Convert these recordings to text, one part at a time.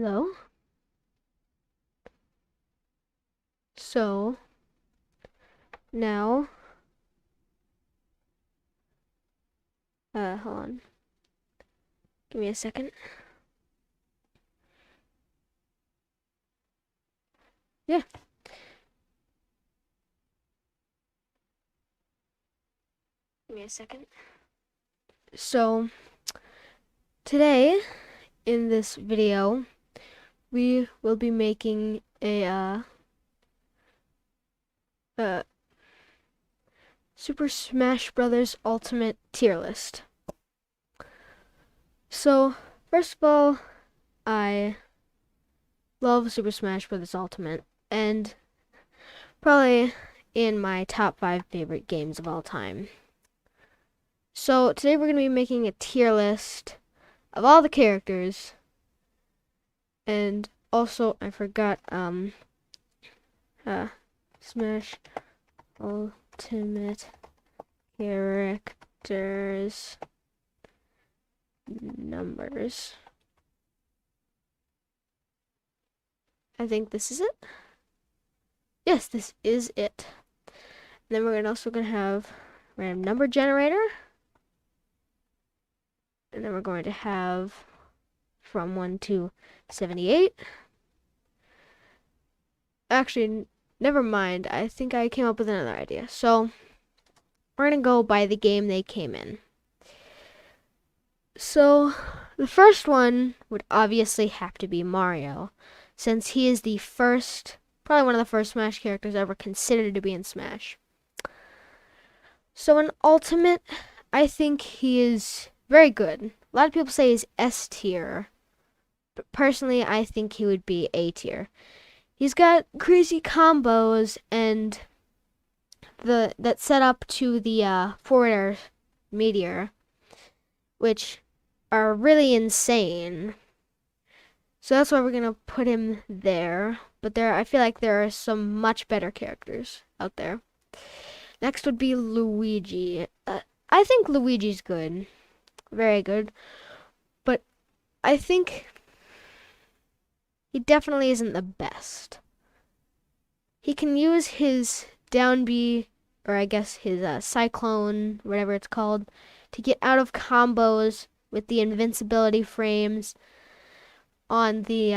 Hello? So, now, hold on. Give me a second. Yeah. Give me a second. So, today, in this video, we will be making a Super Smash Brothers Ultimate tier list. So, first of all, I love Super Smash Brothers Ultimate, and probably in my top 5 favorite games of all time. So today we're going to be making a tier list of all the characters. And also I forgot Smash Ultimate characters numbers. I think this is it. Yes, this is it. And then we're also going to have random number generator. And then we're going to have from 1 to 78. Actually, never mind. I think I came up with another idea. So, we're going to go by the game they came in. So, the first one would obviously have to be Mario, since he is the first, probably one of the first Smash characters ever considered to be in Smash. So, in Ultimate, I think he is very good. A lot of people say he's S tier, but personally, I think he would be A tier. He's got crazy combos and that set up to the forward air meteor, which are really insane. So that's why we're gonna put him there. But I feel like there are some much better characters out there. Next would be Luigi. I think Luigi's good, very good, but I think he definitely isn't the best. He can use his down B, or I guess his cyclone, whatever it's called, to get out of combos with the invincibility frames on the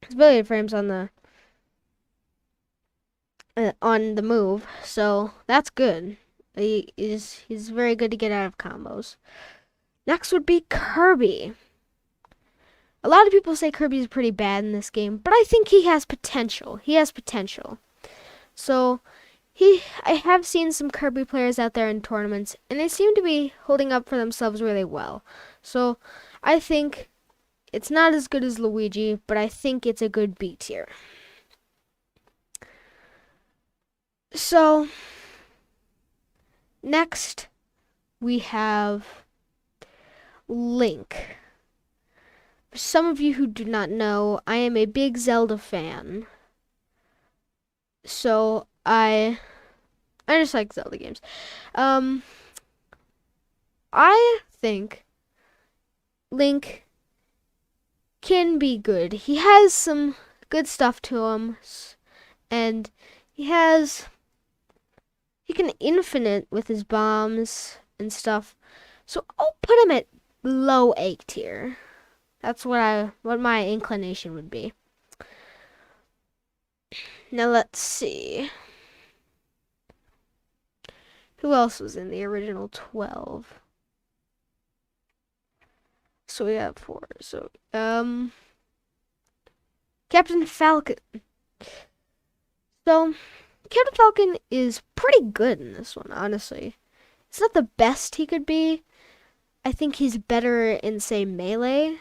ability frames on the move. So that's good. He's very good to get out of combos. Next would be Kirby. A lot of people say Kirby's pretty bad in this game, but I think he has potential. He has potential. So I have seen some Kirby players out there in tournaments, and they seem to be holding up for themselves really well. So I think it's not as good as Luigi, but I think it's a good B tier. So next we have Link. For some of you who do not know, I am a big Zelda fan. So I just like Zelda games. I think Link can be good. He has some good stuff to him, and he can infinite with his bombs and stuff. So I'll put him at low A tier. That's what my inclination would be. Now let's see. Who else was in the original 12? So we have 4. So Captain Falcon. So Captain Falcon is pretty good in this one, honestly. It's not the best he could be. I think he's better in, say, Melee.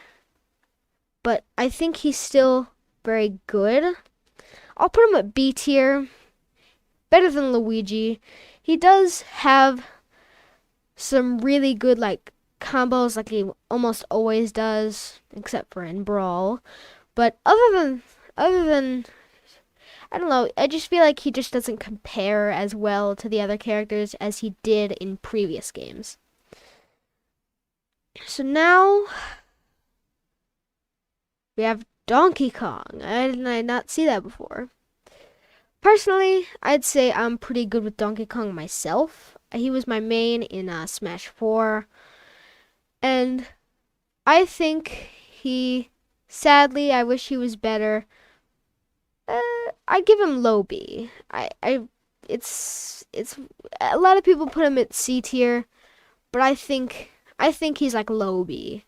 But I think he's still very good. I'll put him at B tier. Better than Luigi. He does have some really good, like, combos like he almost always does, except for in Brawl. But other than I don't know, I just feel like he just doesn't compare as well to the other characters as he did in previous games. So now we have Donkey Kong. I did not see that before. Personally, I'd say I'm pretty good with Donkey Kong myself. He was my main in Smash 4. And I think sadly, I wish he was better. I give him low B. It's a lot of people put him at C tier, but I think he's like low B.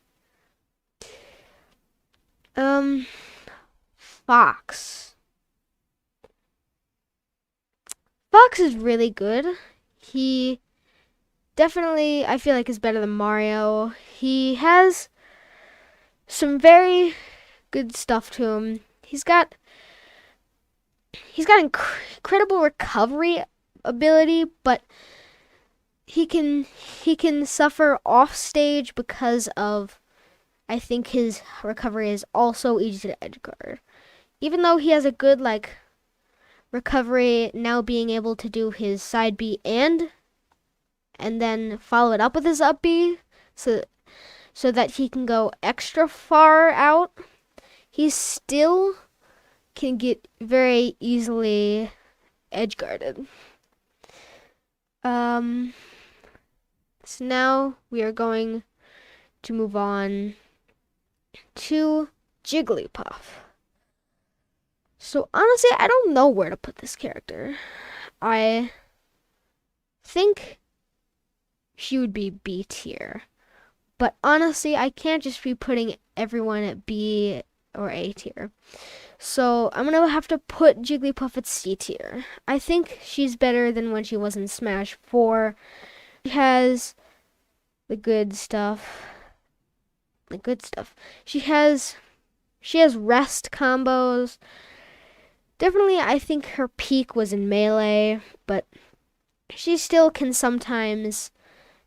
Fox. Fox is really good. He definitely, I feel like, is better than Mario. He has some very good stuff to him. He's got incredible recovery ability, but he can suffer off stage because of, I think his recovery is also easy to edge guard. Even though he has a good recovery, now being able to do his side B and then follow it up with his up B, so that he can go extra far out, he still can get very easily edge guarded. So now we are going to move on to Jigglypuff. So honestly, I don't know where to put this character. I think she would be B tier. But honestly, I can't just be putting everyone at B or A tier. So I'm going to have to put Jigglypuff at C tier. I think she's better than when she was in Smash 4. She has the good stuff. She has rest combos. Definitely, I think her peak was in Melee, but she still can sometimes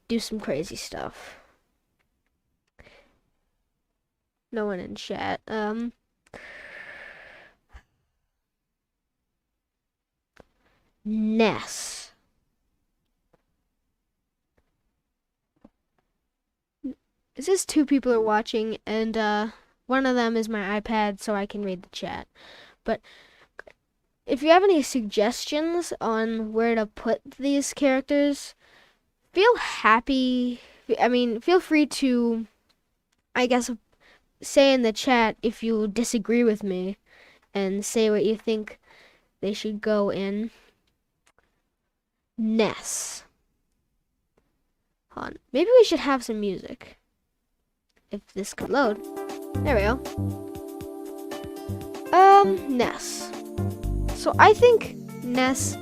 do some crazy stuff. No one in chat. Ness. It's just 2 people are watching, and one of them is my iPad, so I can read the chat. But if you have any suggestions on where to put these characters, feel free to, I guess, say in the chat if you disagree with me and say what you think they should go in. Ness. Hold on. Maybe we should have some music. If this could load. There we go. Ness. So I think Ness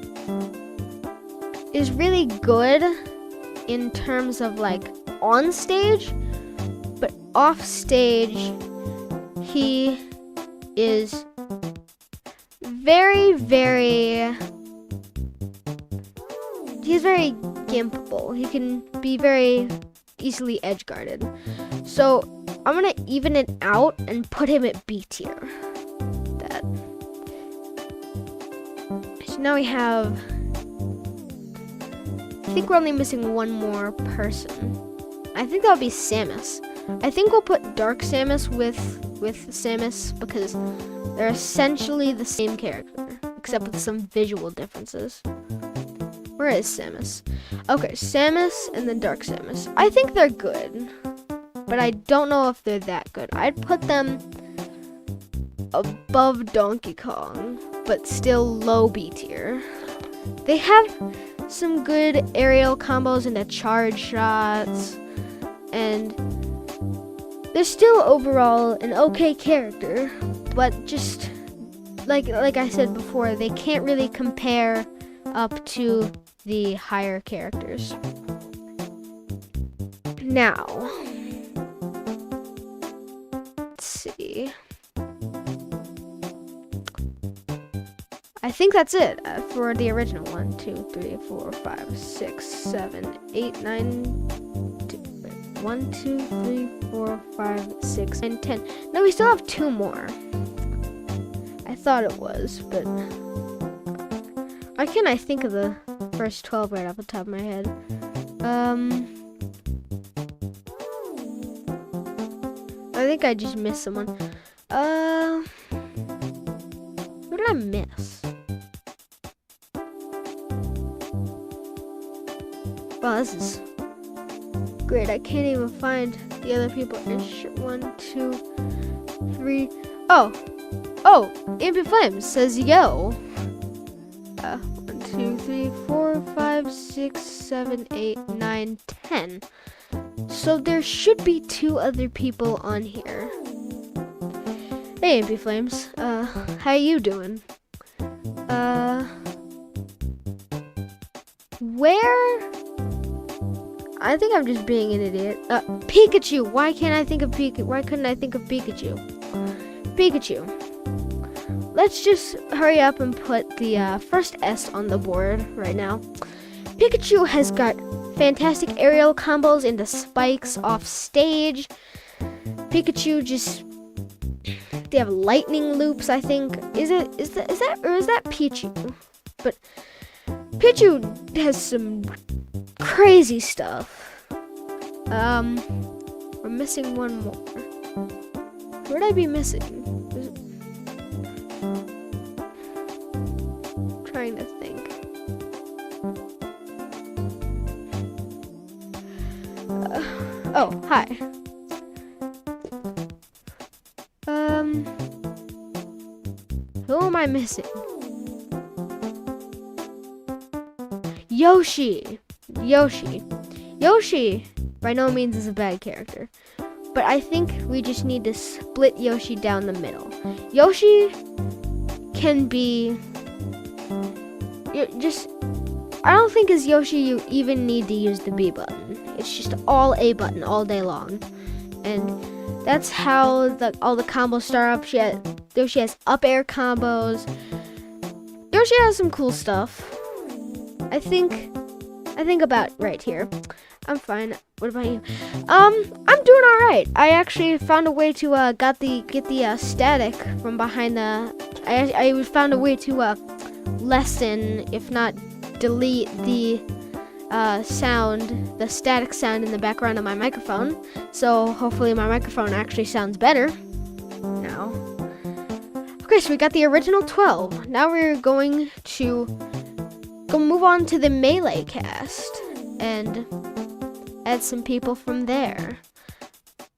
is really good in terms of on stage, but off stage he is very gimpable. He can be very easily edge guarded. So I'm gonna even it out and put him at B tier. So now we have, I think we're only missing one more person. I think that would be Samus. I think we'll put Dark Samus with Samus because they're essentially the same character, except with some visual differences. Where is Samus? Okay, Samus and then Dark Samus. I think they're good, but I don't know if they're that good. I'd put them above Donkey Kong, but still low B tier. They have some good aerial combos into charge shots, and they're still overall an okay character, but just like I said before, they can't really compare up to the higher characters. Now, let's see. I think that's it for the original 1, 2, 3, 4, 5, 6, 7, 8, 9, 1, 2, 3, 4, 5, 6, and 10. No, we still have 2 more. I thought it was, but why can't I think of the first 12 right off the top of my head? I think I just missed someone. Who did I miss? Wow, this is great. I can't even find the other people. 1, 2, 3. Oh, Ampy Flames says yo. 1, 2, 3, 4, 5, 6, 7, 8, 9, 10. So there should be 2 other people on here. Hey, Ampy Flames. How you doing? Where? I think I'm just being an idiot. Pikachu. Why can't I think of Pikachu? Why couldn't I think of Pikachu? Pikachu. Let's just hurry up and put the first S on the board right now. Pikachu has got fantastic aerial combos into spikes off stage. Pikachu just, they have lightning loops, I think. Is that Pichu? But Pichu has some crazy stuff. We're missing one more. Where'd I be missing? Trying to think. Oh, hi. Who am I missing? Yoshi, by no means is a bad character, but I think we just need to split Yoshi down the middle. Yoshi can be I don't think as Yoshi you even need to use the B button. It's just all A button all day long, and that's how all the combos start up. Yoshi has up air combos. Yoshi has some cool stuff. I think about right here. I'm fine. What about you? I'm doing all right. I actually found a way to get the static from behind the. I found a way to lessen, if not delete, the the static sound in the background of my microphone. So hopefully my microphone actually sounds better now. Okay, so we got the original 12. Now we're going to move on to the Melee cast and add some people from there.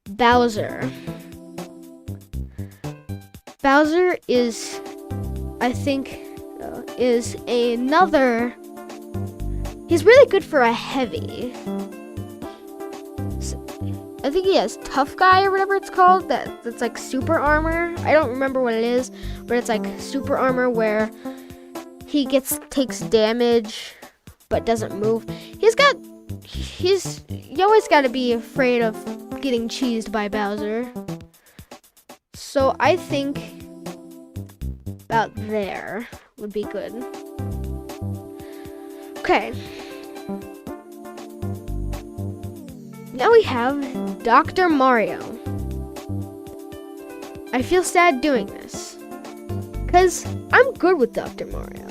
Bowser. Bowser is, I think, is another. He's really good for a heavy. I think he has Tough Guy or whatever it's called. That's like super armor. I don't remember what it is, but it's like super armor where he takes damage but doesn't move. You always got to be afraid of getting cheesed by Bowser. So I think about there would be good. Okay. Now we have Dr. Mario. I feel sad doing this, because I'm good with Dr. Mario.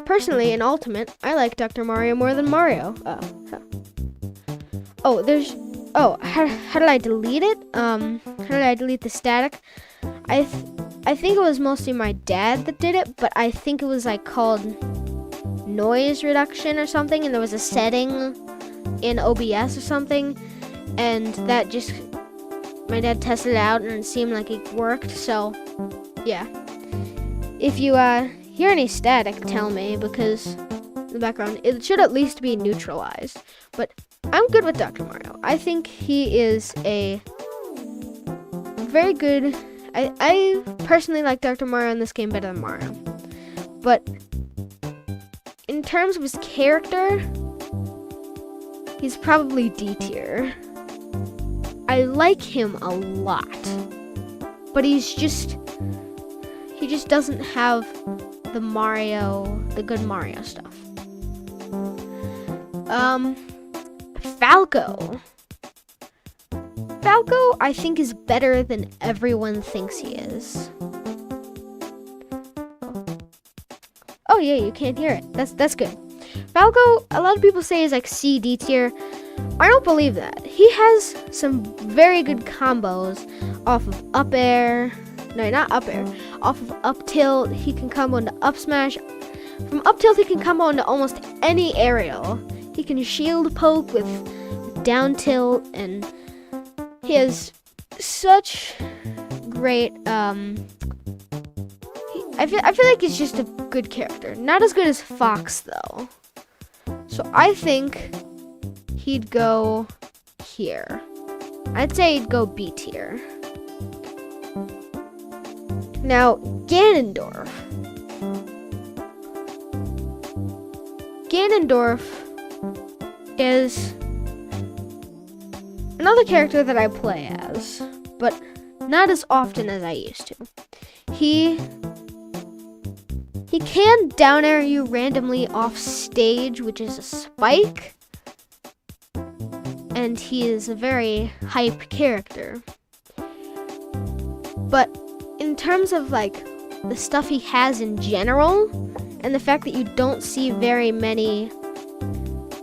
Personally in Ultimate, I like Dr. Mario more than Mario. How did I delete it? How did I delete the static? I think it was mostly my dad that did it, but I think it was like called noise reduction or something, and there was a setting in OBS or something, and that just, my dad tested it out and it seemed like it worked. So yeah, if you hear any static, tell me, because in the background it should at least be neutralized. But I'm good with Dr. Mario. I think he is a very good. I personally like Dr. Mario in this game better than Mario, but in terms of his character, he's probably D tier. I like him a lot, but he just doesn't have the good Mario stuff. Falco. Falco, I think, is better than everyone thinks he is. Oh yeah, you can't hear it. That's good. Falco, a lot of people say is like C, D tier. I don't believe that. He has some very good combos off of up air. No, not up air. Off of up tilt, he can combo into up smash. From up tilt, he can combo into almost any aerial. He can shield poke with down tilt, and he has such great. I feel like he's just a good character. Not as good as Fox though. So I think he'd go here. I'd say he'd go B tier. Now, Ganondorf. Ganondorf is another character that I play as, but not as often as I used to. He can down air you randomly off stage, which is a spike, and he is a very hype character. But in terms of like the stuff he has in general, and the fact that you don't see very many,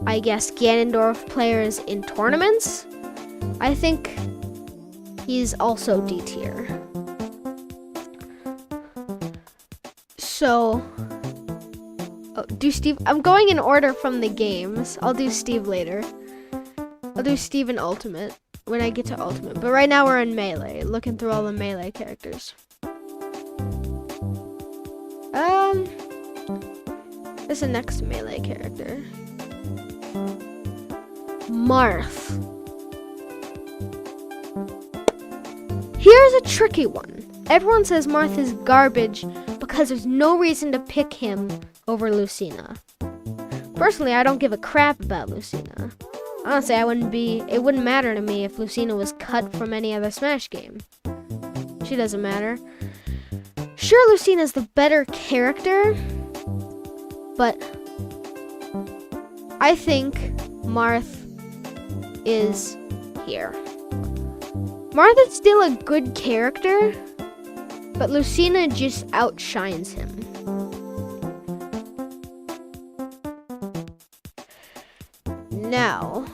I guess, Ganondorf players in tournaments, I think he's also D tier. So, do Steve. I'm going in order from the games. I'll do Steve later. I'll do Steve in Ultimate when I get to Ultimate. But right now we're in Melee, looking through all the Melee characters. This is the next Melee character. Marth. Here's a tricky one. Everyone says Marth is garbage because there's no reason to pick him over Lucina. Personally, I don't give a crap about Lucina. Honestly, it wouldn't matter to me if Lucina was cut from any other Smash game. She doesn't matter. Sure, Lucina's the better character, but I think Marth is here. Marth is still a good character, but Lucina just outshines him. Now,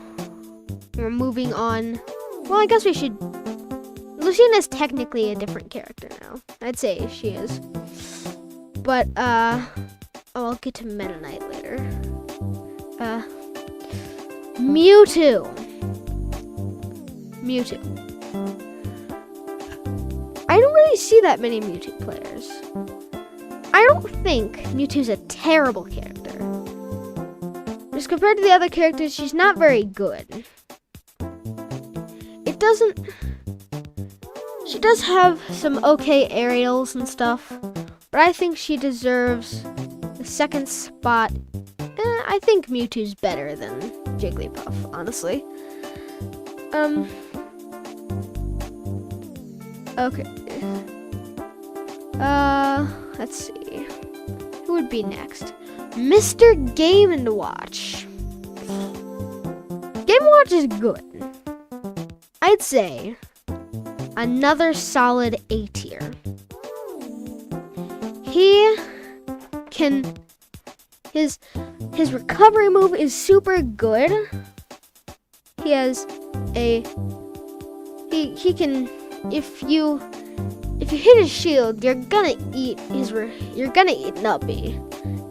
we're moving on. Well, I guess we should. Lucina is technically a different character now. I'd say she is. But, I'll get to Meta Knight later. Mewtwo. I don't really see that many Mewtwo players. I don't think Mewtwo's a terrible character. Just compared to the other characters, she's not very good. She does have some okay aerials and stuff, but I think she deserves the second spot. I think Mewtwo's better than Jigglypuff, honestly. Okay. Let's see. Who would be next? Mr. Game & Watch. Game & Watch is good. I'd say another solid A tier. His recovery move is super good. He has he can, if you hit his shield, you're gonna eat Nuppy.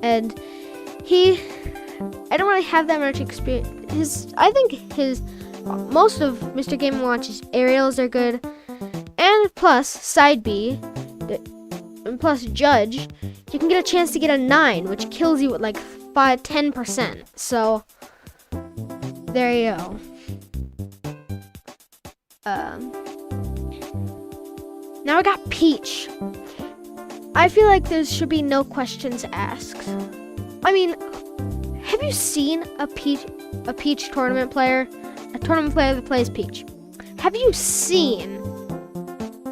And I don't really have that much experience. I think most of Mr. Game & Watch's aerials are good. And plus, side B, and plus Judge, you can get a chance to get a 9, which kills you at like 10%. So, there you go. Now I got Peach. I feel like there should be no questions asked. I mean, have you seen a Peach tournament player? A tournament player that plays Peach. Have you seen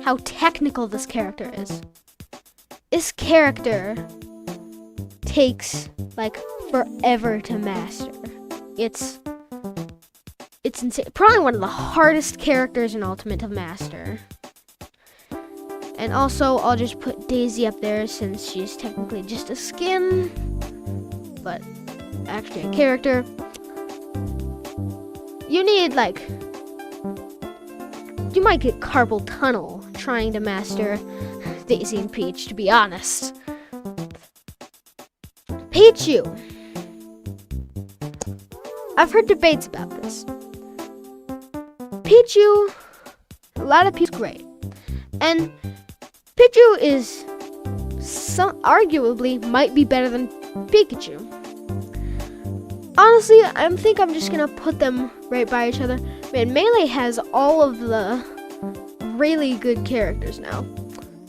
how technical this character is? This character takes like forever to master. It's insane. Probably one of the hardest characters in Ultimate to master. And also, I'll just put Daisy up there since she's technically just a skin, but actually a character. you need like, you might get carpal tunnel trying to master Daisy and Peach, to be honest. Pichu. I've heard debates about this. Pichu, a lot of people great. And Pichu is arguably might be better than Pikachu. Honestly, I think I'm just gonna put them right by each other. Man, Melee has all of the really good characters now,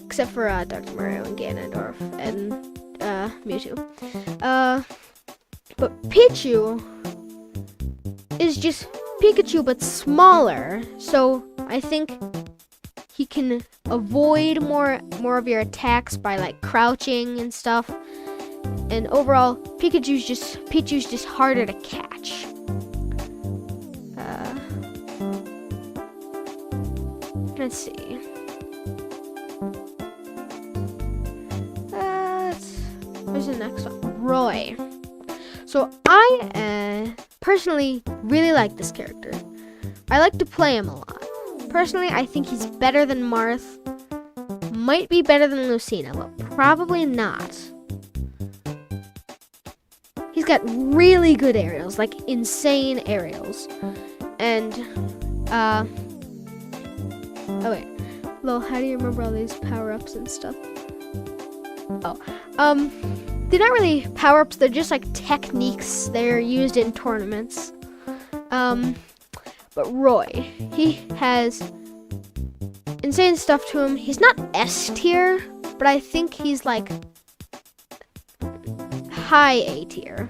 except for Dr. Mario and Ganondorf and Mewtwo. But Pichu is just Pikachu but smaller, so I think he can avoid more of your attacks by like crouching and stuff. And overall, Pichu's just harder to catch. Let's see. Where's the next one? Roy. So I personally really like this character. I like to play him a lot. Personally, I think he's better than Marth. Might be better than Lucina, but probably not. He's got really good aerials, like insane aerials. And, oh wait. Lol, how do you remember all these power-ups and stuff? Oh, they're not really power-ups, they're just like techniques. They're used in tournaments. But Roy, he has insane stuff to him. He's not S tier, but I think he's like high A tier.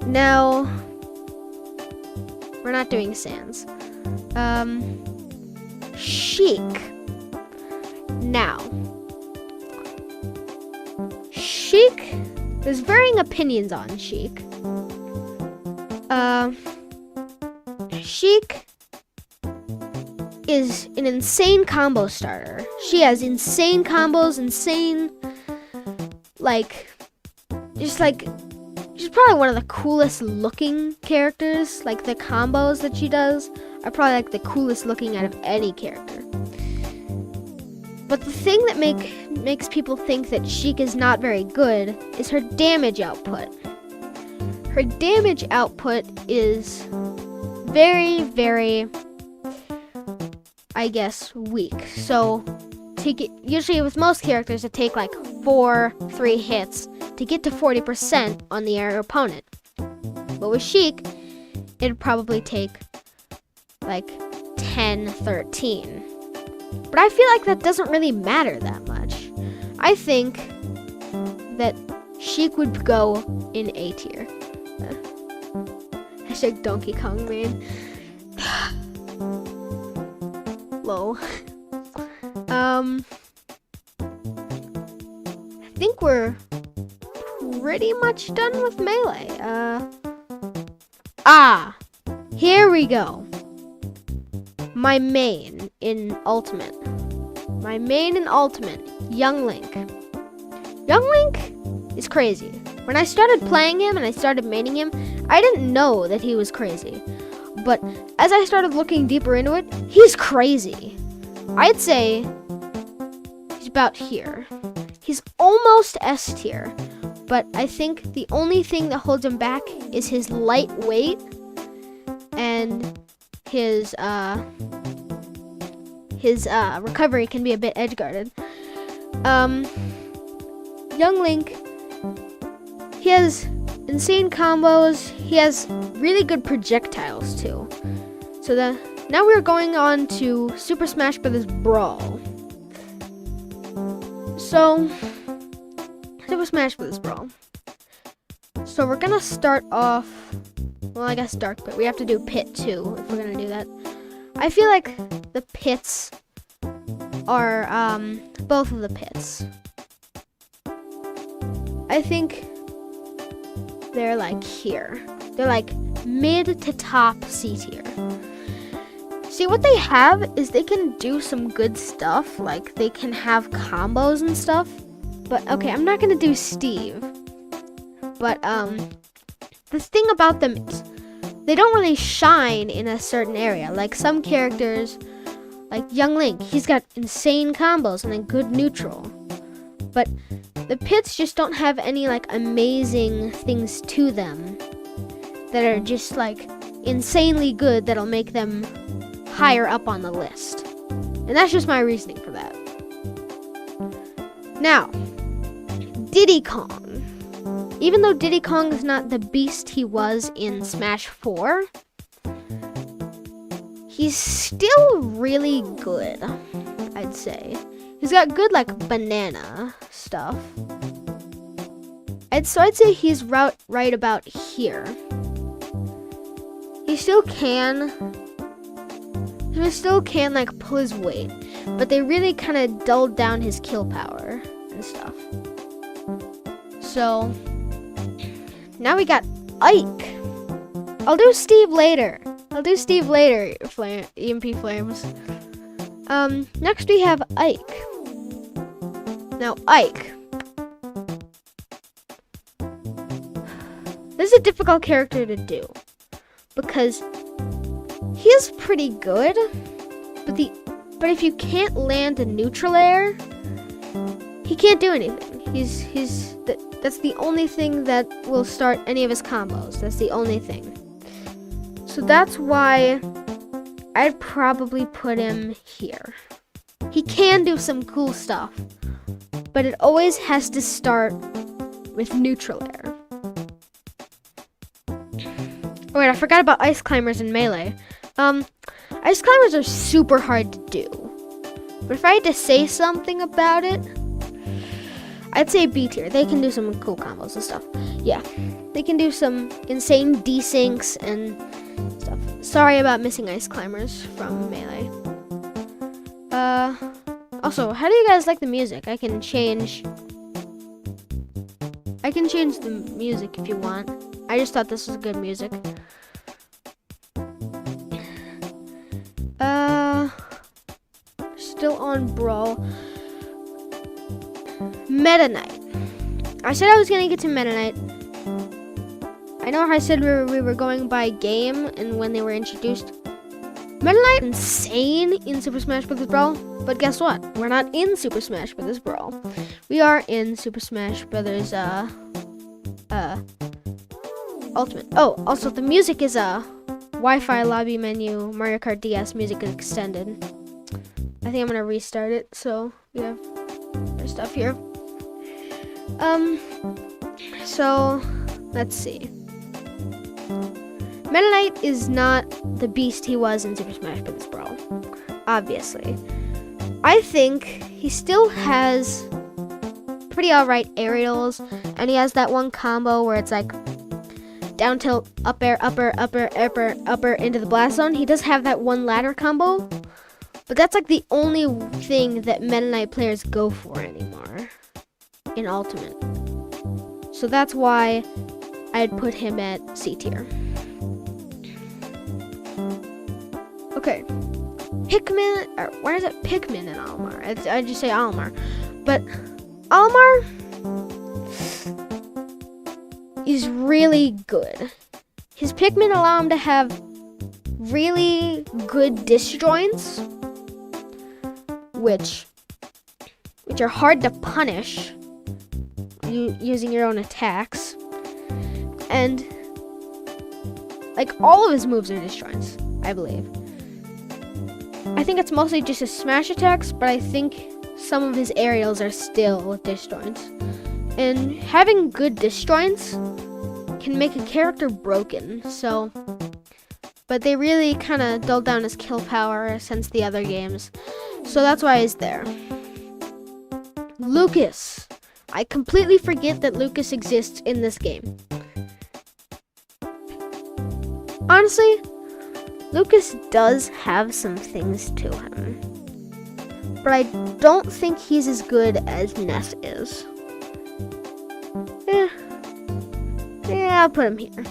Now, we're not doing Sans. Sheik. Now, Sheik, there's varying opinions on Sheik. Sheik is an insane combo starter. She has insane combos, she's probably one of the coolest looking characters. Like the combos that she does are probably like the coolest looking out of any character. But the thing that makes people think that Sheik is not very good is her damage output. Her damage output is very, very, I guess, weak. So, usually with most characters, it take like 3 hits to get to 40% on the air opponent. But with Sheik, it'd probably take like 10, 13. But I feel like that doesn't really matter that much. I think that Sheik would go in A tier. Hashtag Donkey Kong man. Low. I think we're pretty much done with Melee. Here we go. My main in Ultimate. Young Link. Young Link is crazy. When I started playing him and I started maining him, I didn't know that he was crazy. But as I started looking deeper into it, he's crazy. I'd say he's about here. He's almost S tier, but I think the only thing that holds him back is his lightweight and his recovery can be a bit edge-guarded. Young Link, he has insane combos. He has really good projectiles too. So now we're going on to Super Smash Bros. Brawl. So, Super Smash Bros. Brawl. So we're gonna start off, well, I guess Dark Pit. We have to do Pit too if we're gonna do that. I feel like the pits are, both of the pits. I think they're like here. They're like mid to top C tier. See, what they have is they can do some good stuff. Like they can have combos and stuff. But okay, I'm not gonna do Steve. But the thing about them is they don't really shine in a certain area. Like some characters, like Young Link, he's got insane combos and a good neutral. But the pits just don't have any like amazing things to them that are just like insanely good that'll make them higher up on the list. And that's just my reasoning for that. Now, Diddy Kong. Even though Diddy Kong is not the beast he was in Smash 4, he's still really good, I'd say. He's got good, like, banana stuff. I'd say he's right about here. He still can, like, pull his weight, but they really kind of dulled down his kill power and stuff. So, now we got Ike. I'll do Steve later. EMP Flames. Next we have Ike. Now, Ike. This is a difficult character to do because he is pretty good, but if you can't land a neutral air, he can't do anything. That's the only thing that will start any of his combos. That's the only thing. So that's why I'd probably put him here. He can do some cool stuff, but it always has to start with neutral air. Oh wait, I forgot about Ice Climbers in Melee. Ice Climbers are super hard to do. But if I had to say something about it, I'd say B tier. They can do some cool combos and stuff. Yeah, they can do some insane desyncs and stuff. Sorry about missing Ice Climbers from Melee. Also, how do you guys like the music? I can change the music if you want. I just thought this was good music. Still on Brawl. Meta Knight. I said I was gonna get to Meta Knight. I know I said we were going by game and when they were introduced. Meta Knight insane in Super Smash Bros. Brawl, but guess what? We're not in Super Smash Bros. Brawl. We are in Super Smash Bros. Ultimate. Oh, also the music is Wi-Fi lobby menu Mario Kart DS music extended. I think I'm gonna restart it so we have our stuff here. So let's see. Meta Knight is not the beast he was in Super Smash Bros. Brawl, obviously. I think he still has pretty alright aerials, and he has that one combo where it's like down tilt, up air, upper, into the blast zone. He does have that one ladder combo, but that's like the only thing that Meta Knight players go for anymore in Ultimate. So that's why I'd put him at C tier. Okay, Pikmin, or where is it? Pikmin and Olimar. I just say Olimar, but Olimar is really good. His Pikmin allow him to have really good disjoints, which are hard to punish using your own attacks, and like all of his moves are disjoints, I believe. I think it's mostly just his smash attacks, but I think some of his aerials are still disjoints. And having good disjoints can make a character broken, so... But they really kind of dulled down his kill power since the other games. So that's why he's there. Lucas. I completely forget that Lucas exists in this game. Honestly, Lucas does have some things to him, but I don't think he's as good as Ness is. Yeah, I'll put him here.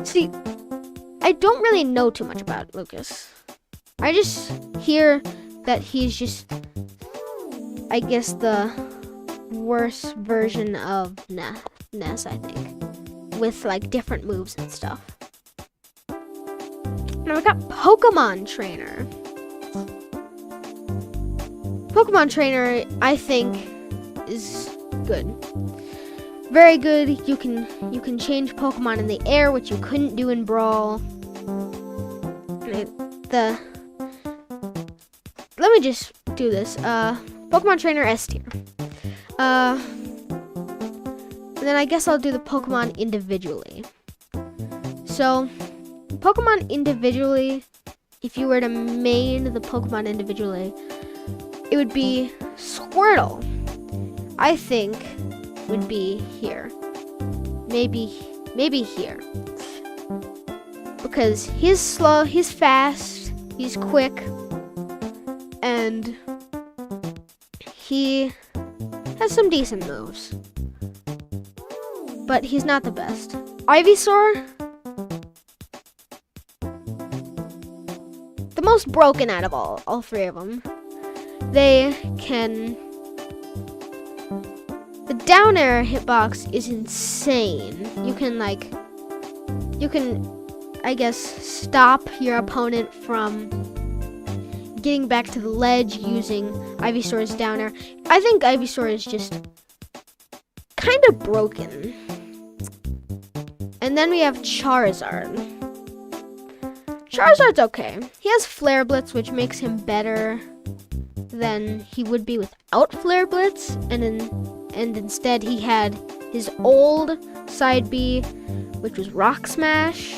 See, I don't really know too much about Lucas. I just hear that he's just, I guess, the worst version of Ness, I think, with like different moves and stuff. Now we got Pokemon Trainer. Pokemon Trainer, I think, is good. Very good. You can change Pokemon in the air, which you couldn't do in Brawl. Let me just do this. Pokemon Trainer S tier. And then I guess I'll do the Pokemon individually. So, Pokemon individually, if you were to main the Pokemon individually, it would be Squirtle. I think would be here. Maybe here. Because he's slow, he's fast, he's quick, and he has some decent moves. But he's not the best. Ivysaur, the most broken out of all three of them. The down air hitbox is insane. You can, I guess, stop your opponent from getting back to the ledge using Ivysaur's down air. I think Ivysaur is just kind of broken. And then we have Charizard. Charizard's okay. He has Flare Blitz, which makes him better than he would be without Flare Blitz, and instead he had his old side B, which was Rock Smash.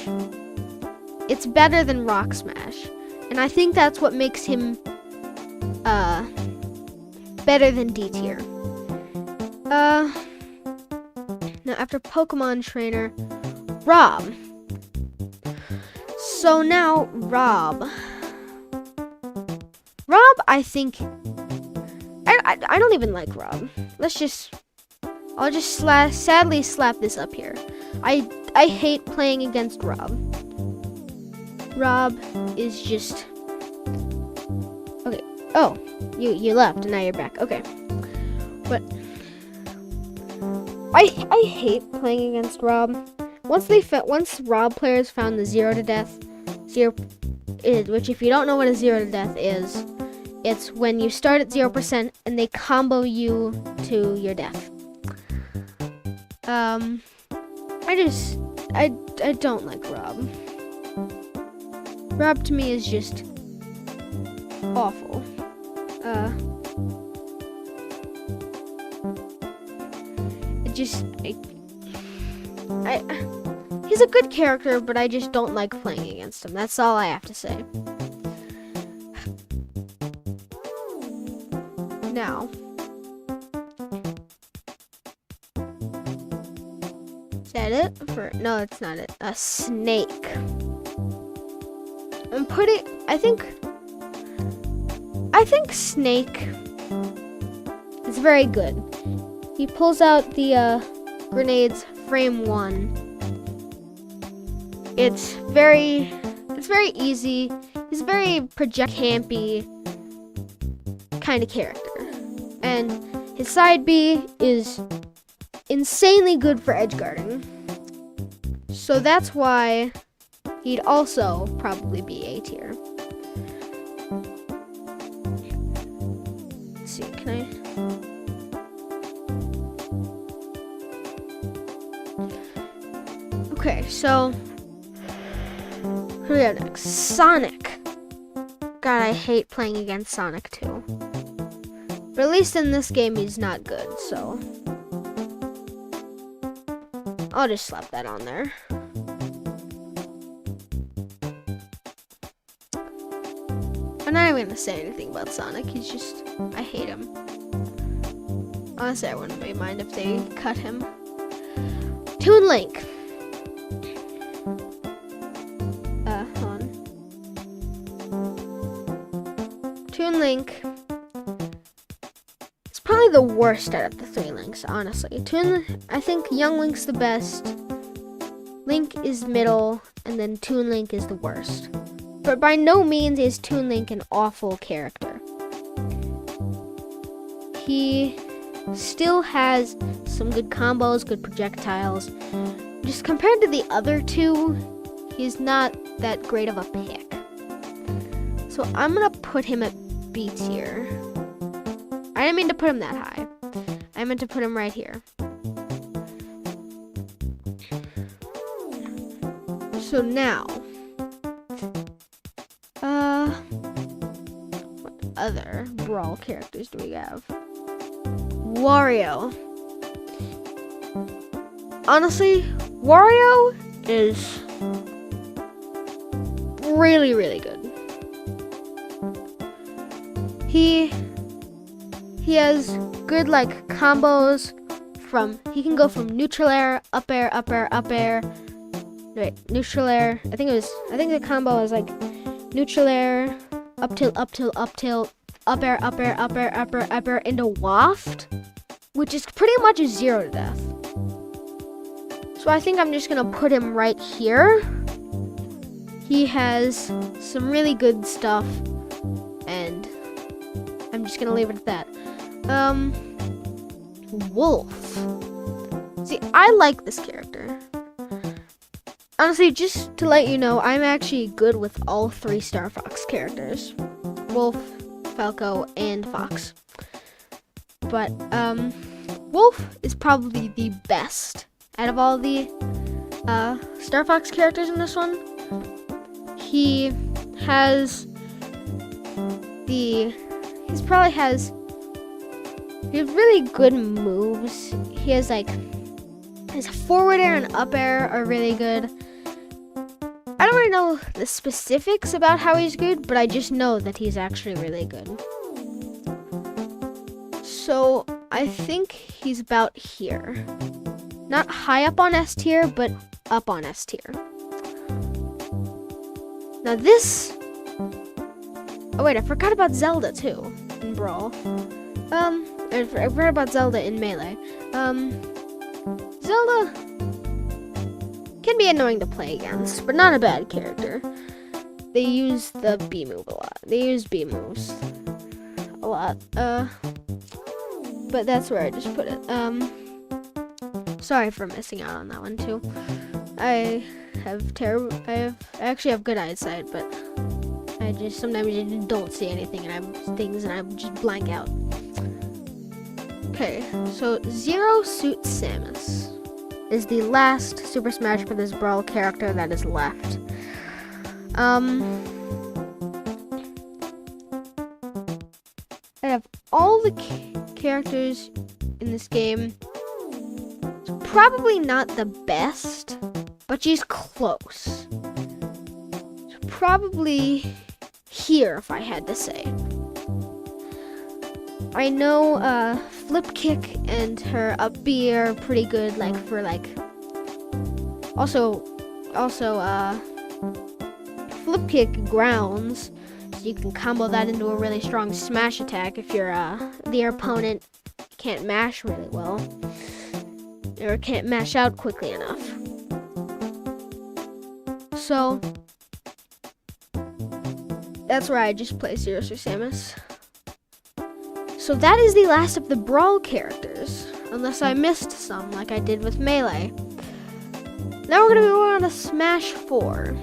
It's better than Rock Smash, and I think that's what makes him better than D tier. Now after Pokemon Trainer, Rob. So now Rob, I think I don't even like Rob. I'll just sadly slap this up here. I hate playing against Rob. Rob is just okay. Oh, you left and now you're back. Okay, but I hate playing against Rob. Once Rob players found the zero to death, which if you don't know what a zero to death is, it's when you start at 0% and they combo you to your death. I don't like Rob. Rob to me is just awful. He's a good character, but I just don't like playing against him. That's all I have to say. Now, is that it? No, it's not it. A Snake. I think Snake is very good. He pulls out the grenades frame 1. It's very easy. He's a very project campy kind of character. And his side B is insanely good for edge guarding. So that's why he'd also probably be A tier. Let's see, can I? Okay, so who do we have next? Sonic. God, I hate playing against Sonic too. But at least in this game, he's not good, so I'll just slap that on there. I'm not even gonna say anything about Sonic. He's just, I hate him. Honestly, I wouldn't mind if they cut him. Toon Link. Hold on. Toon Link. Probably the worst out of the three Links, honestly. I think Young Link's the best, Link is middle, and then Toon Link is the worst. But by no means is Toon Link an awful character. He still has some good combos, good projectiles. Just compared to the other two, he's not that great of a pick. So I'm gonna put him at B tier. I didn't mean to put him that high. I meant to put him right here. So now, what other Brawl characters do we have? Wario. Honestly, Wario is really, really good. He has good like combos from, he can go from neutral air, up air, up air, up air. Wait, neutral air. I think the combo was like neutral air, up tilt, up tilt, up tilt, up air, up air, up air, up air, up air into waft, which is pretty much a 0 to death. So I think I'm just gonna put him right here. He has some really good stuff, and I'm just gonna leave it at that. Wolf. See, I like this character. Honestly, just to let you know, I'm actually good with all 3 Star Fox characters. Wolf, Falco, and Fox. But, Wolf is probably the best out of all the, Star Fox characters in this one. He has really good moves. He has like, his forward air and up air are really good. I don't really know the specifics about how he's good, but I just know that he's actually really good. So I think he's about here. Not high up on S tier, but up on S tier. Now this, oh wait, I forgot about Zelda too in Brawl. I forgot about Zelda in Melee. Zelda can be annoying to play against, but not a bad character. They use the B move a lot. They use B moves a lot. But that's where I just put it. Sorry for missing out on that one too. I actually have good eyesight, but I just sometimes just don't see anything, and I just blank out. Okay, so Zero Suit Samus is the last Super Smash Bros. Brawl character that is left. Out of all the characters in this game, it's probably not the best, but she's close. It's probably here, if I had to say. I know Flip Kick and her up B are pretty good, like for like. Also, Flip Kick grounds, so you can combo that into a really strong smash attack if the opponent can't mash really well or can't mash out quickly enough. So that's where I just play Zero Suit Samus. So that is the last of the Brawl characters, unless I missed some like I did with Melee. Now we're going to be going on to Smash 4,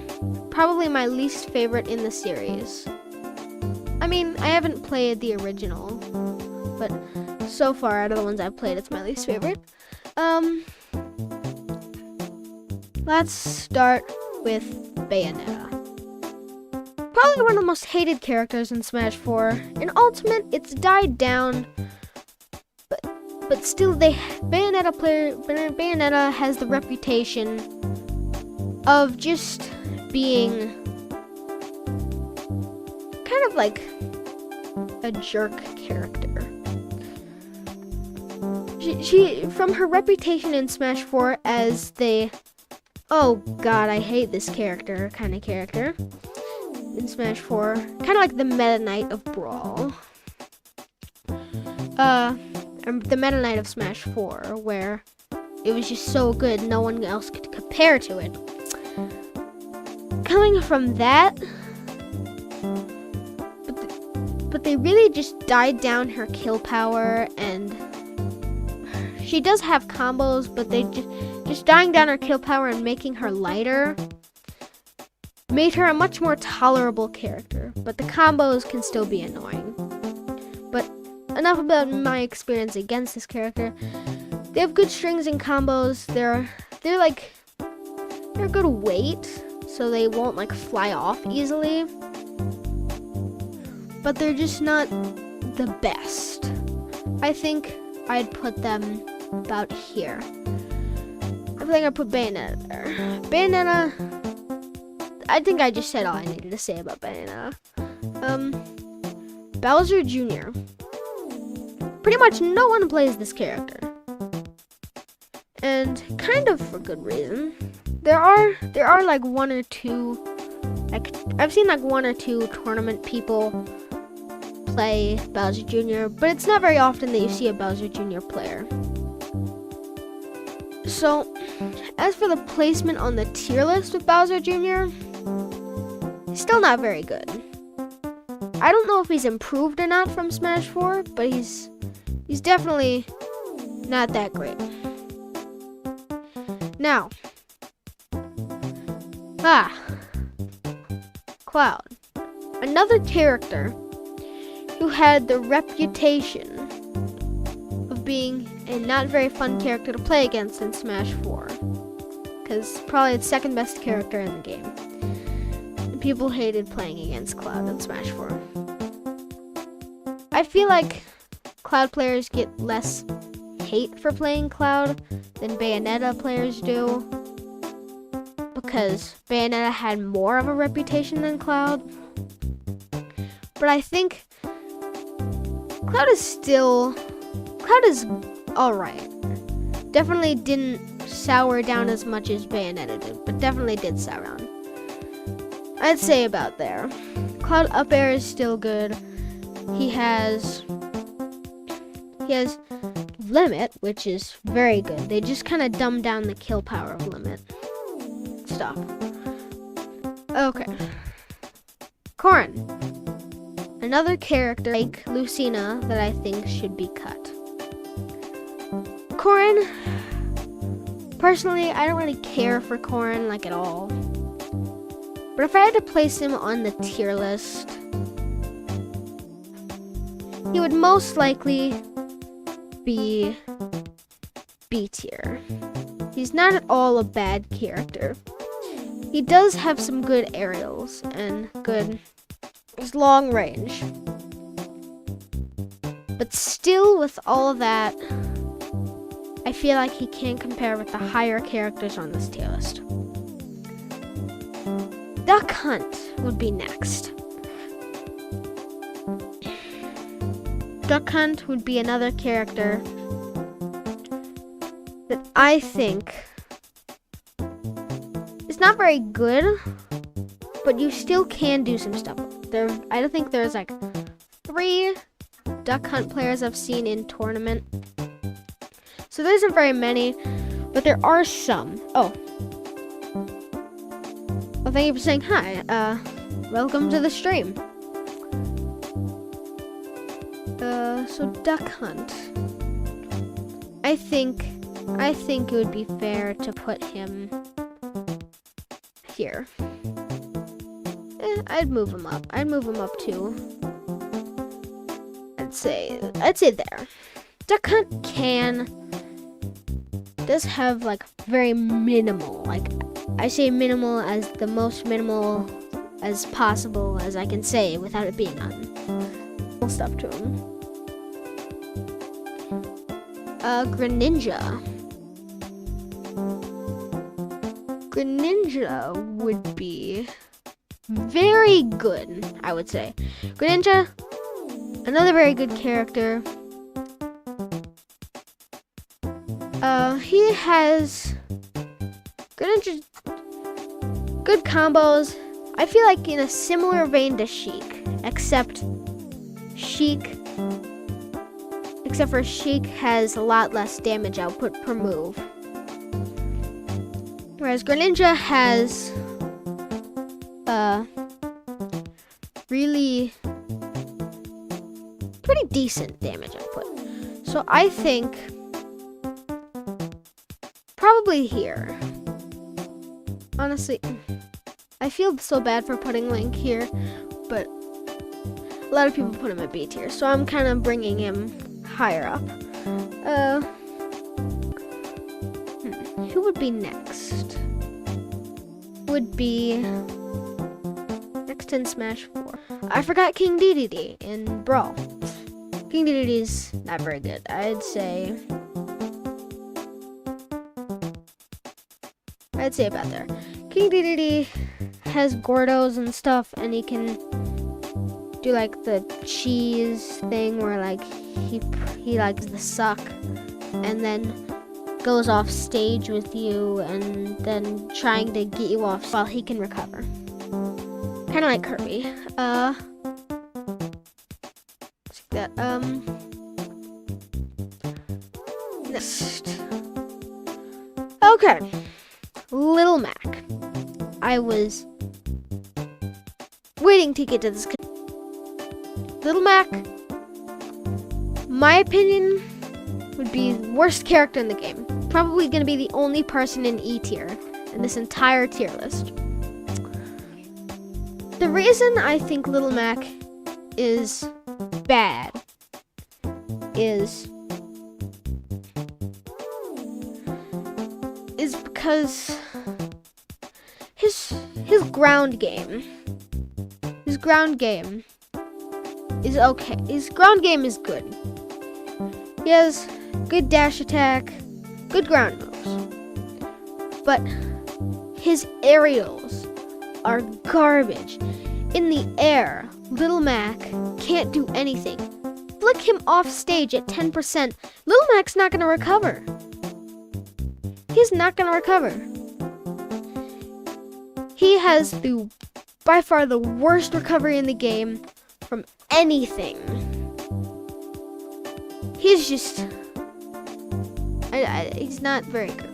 probably my least favorite in the series. I mean, I haven't played the original, but so far out of the ones I've played, it's my least favorite. Let's start with Bayonetta. Probably one of the most hated characters in Smash 4. In Ultimate, it's died down, but still, Bayonetta has the reputation of just being kind of like a jerk character. She from her reputation in Smash 4 as the, oh god, I hate this character kind of character. In Smash 4, kind of like the Meta Knight of Brawl. The Meta Knight of Smash 4, where it was just so good, no one else could compare to it. Coming from that, but they really just died down her kill power, and she does have combos, but they just dying down her kill power and making her lighter made her a much more tolerable character, but the combos can still be annoying. But enough about my experience against this character. They have good strings and combos. They're good weight, so they won't like fly off easily. But they're just not the best. I think I'd put them about here. I think I put Bayonetta there. Bayonetta, I think I just said all I needed to say about Bayonetta. Bowser Jr. Pretty much no one plays this character. And kind of for good reason. There are like one or two, like I've seen like one or two tournament people play Bowser Jr., but it's not very often that you see a Bowser Jr. player. So, as for the placement on the tier list with Bowser Jr., he's still not very good. I don't know if he's improved or not from Smash 4, but he's definitely not that great. Now, Cloud. Another character who had the reputation of being a not very fun character to play against in Smash 4. Because probably the second best character in the game. And people hated playing against Cloud in Smash 4. I feel like Cloud players get less hate for playing Cloud than Bayonetta players do. Because Bayonetta had more of a reputation than Cloud. But I think Cloud is alright. Definitely didn't sour down as much as Bayonetta did, but definitely did sour down. I'd say about there. Cloud up air is still good. He has Limit, which is very good. They just kind of dumbed down the kill power of Limit. Stop. Okay. Corrin. Another character like Lucina that I think should be cut. Corrin, personally, I don't really care for Corrin like at all. But if I had to place him on the tier list, he would most likely be B tier. He's not at all a bad character. He does have some good aerials and good long range. But still, with all of that, I feel like he can't compare with the higher characters on this tier list. Duck Hunt would be next. Duck Hunt would be another character that I think is not very good, but you still can do some stuff. I don't think there's like 3 Duck Hunt players I've seen in tournament. So there isn't very many, but there are some. Oh, well, thank you for saying hi. Welcome to the stream. So Duck Hunt. I think it would be fair to put him here. I'd move him up. I'd move him up too. I'd say there. Duck Hunt does have like very minimal, like I say minimal as the most minimal as possible as I can say without it being on stuff to him. Greninja. Greninja would be very good, I would say. Greninja, another very good character. He has Greninja good combos. I feel like in a similar vein to Sheik, except for Sheik has a lot less damage output per move. Whereas Greninja has really pretty decent damage output. So I think probably here. Honestly, I feel so bad for putting Link here, but a lot of people put him at B tier, so I'm kind of bringing him higher up. Who would be next? Would be next in Smash 4. I forgot King Dedede in Brawl. King Dedede's not very good. I'd say about there. King Dedede has Gordos and stuff, and he can do like the cheese thing where like he likes the suck and then goes off stage with you and then trying to get you off while he can recover. Kind of like Kirby. Next. Okay. Little Mac. I was waiting to get to this. Little Mac, my opinion, would be the worst character in the game. Probably going to be the only person in E tier in this entire tier list. The reason I think Little Mac is bad is because his ground game is okay. His ground game is good. He has good dash attack, good ground moves. But his aerials are garbage. In the air, Little Mac can't do anything. Flick him off stage at 10%. Little Mac's not going to recover. He's not going to recover. He has by far the worst recovery in the game from anything. He's just... he's not very good.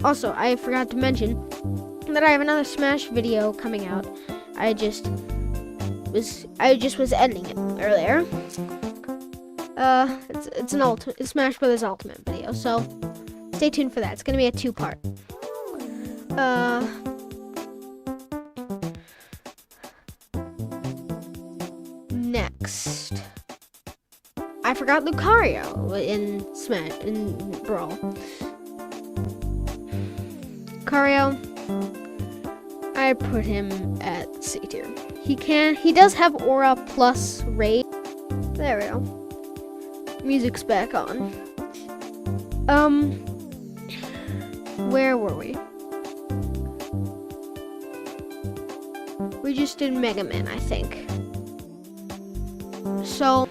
Also, I forgot to mention that I have another Smash video coming out. I just was editing it earlier. It's a Smash Brothers Ultimate video, so stay tuned for that. It's gonna be a 2-part. Next, I forgot Lucario in Brawl. Lucario, I put him at C tier. He does have Aura plus Raid. There we go. Music's back on. Where were we? We just did Mega Man, I think. So,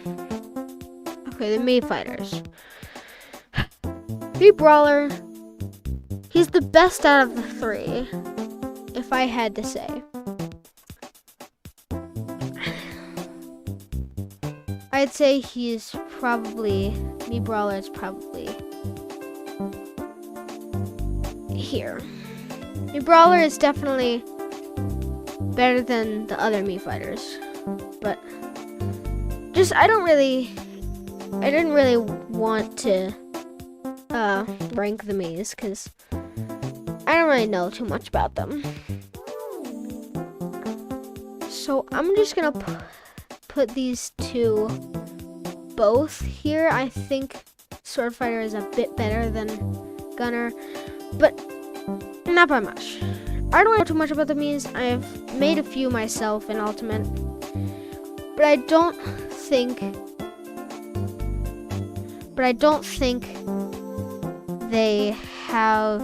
okay, the Mii Fighters. Mii Brawler, he's the best out of the 3, if I had to say. I'd say Mii Brawler is probably here. Mii Brawler is definitely better than the other Mii Fighters, but I didn't really want to rank the Miis because I don't really know too much about them. So I'm just gonna put these two both here. I think Sword Fighter is a bit better than Gunner, but not by much. I don't know too much about the Miis. I have made a few myself in Ultimate, but I don't think they have...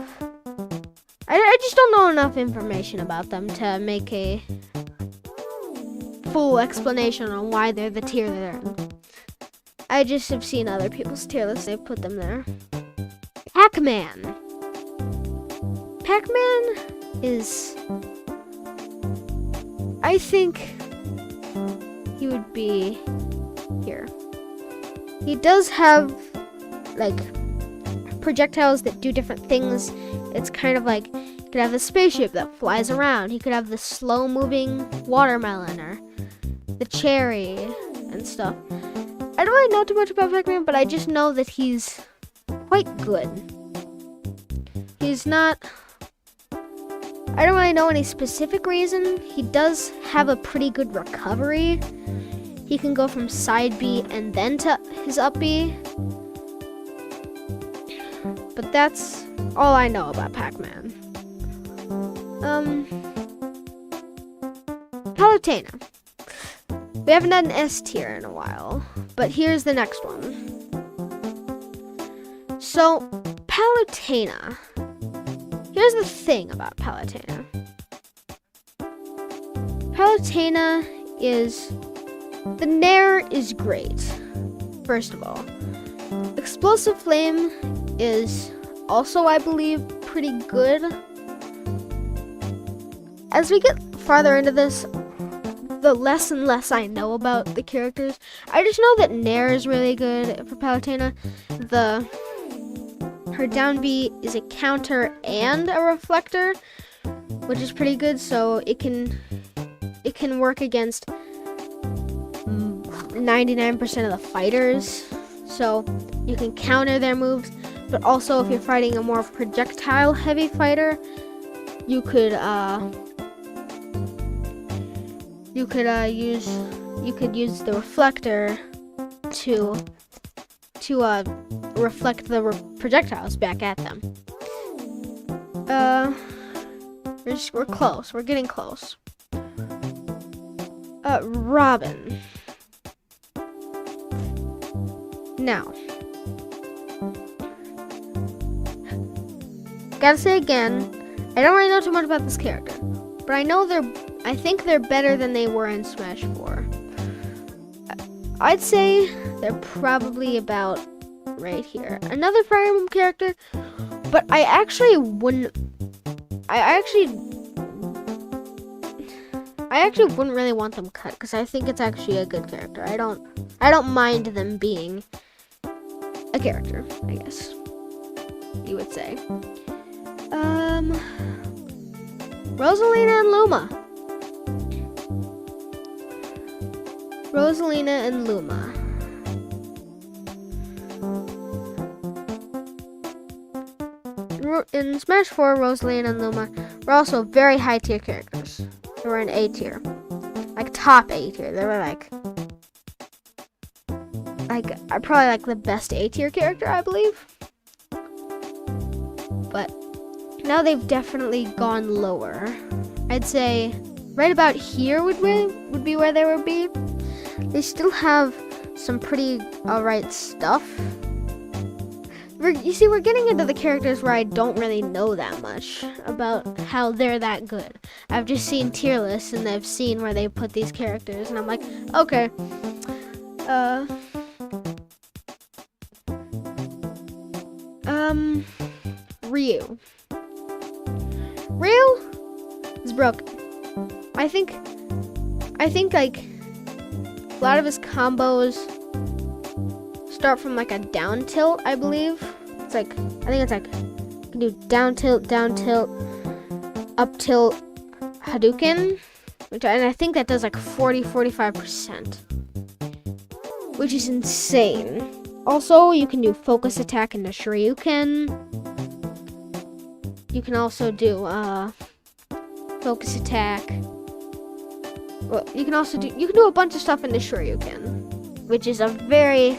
I just don't know enough information about them to make a full explanation on why they're the tier they're in. I just have seen other people's tier lists, they put them there. Pac-Man. Pac-Man is... I think he would be here. He does have like projectiles that do different things. It's kind of like he could have a spaceship that flies around. He could have the slow moving watermelon or the cherry and stuff. I don't really know too much about Pac-Man, but I just know that he's quite good. He's not I don't really know any specific reason. He does have a pretty good recovery. He can go from side B and then to his up B. But that's all I know about Pac-Man. Palutena. We haven't done an S tier in a while, but here's the next one. So, Palutena. Here's the thing about Palutena. Palutena is... The Nair is great, first of all. Explosive Flame is also, I believe, pretty good. As we get farther into this, the less and less I know about the characters. I just know that Nair is really good for Palutena. Her down B is a counter and a reflector, which is pretty good, so it can work against 99% of the fighters. So you can counter their moves, but also if you're fighting a more projectile heavy fighter, you could use the reflector to reflect the projectiles back at them. We're close. We're getting close. Robin. Now, gotta say again, I don't really know too much about this character, but I think they're better than they were in Smash 4. I'd say they're probably about right here. Another Fire Emblem character, but I actually wouldn't really want them cut because I think it's actually a good character. I don't mind them being a character, I guess you would say. Rosalina and Luma. Rosalina and Luma. In Smash 4, Rosalina and Luma were also very high tier characters. They were in A tier. Like top A tier. They were like probably like the best A tier character, I believe. But now they've definitely gone lower. I'd say right about here would be where they would be. They still have some pretty alright stuff. You see, we're getting into the characters where I don't really know that much about how they're that good. I've just seen tier lists and I've seen where they put these characters and I'm like, okay. Ryu. Ryu is broken. I think like a lot of his combos start from like a down tilt, I believe. I think it's like you can do down tilt, up tilt, Hadouken, and I think that does like 45%, which is insane. Also, you can do focus attack into Shoryuken. You can also do focus attack. Well, you can do a bunch of stuff into Shoryuken, which is a very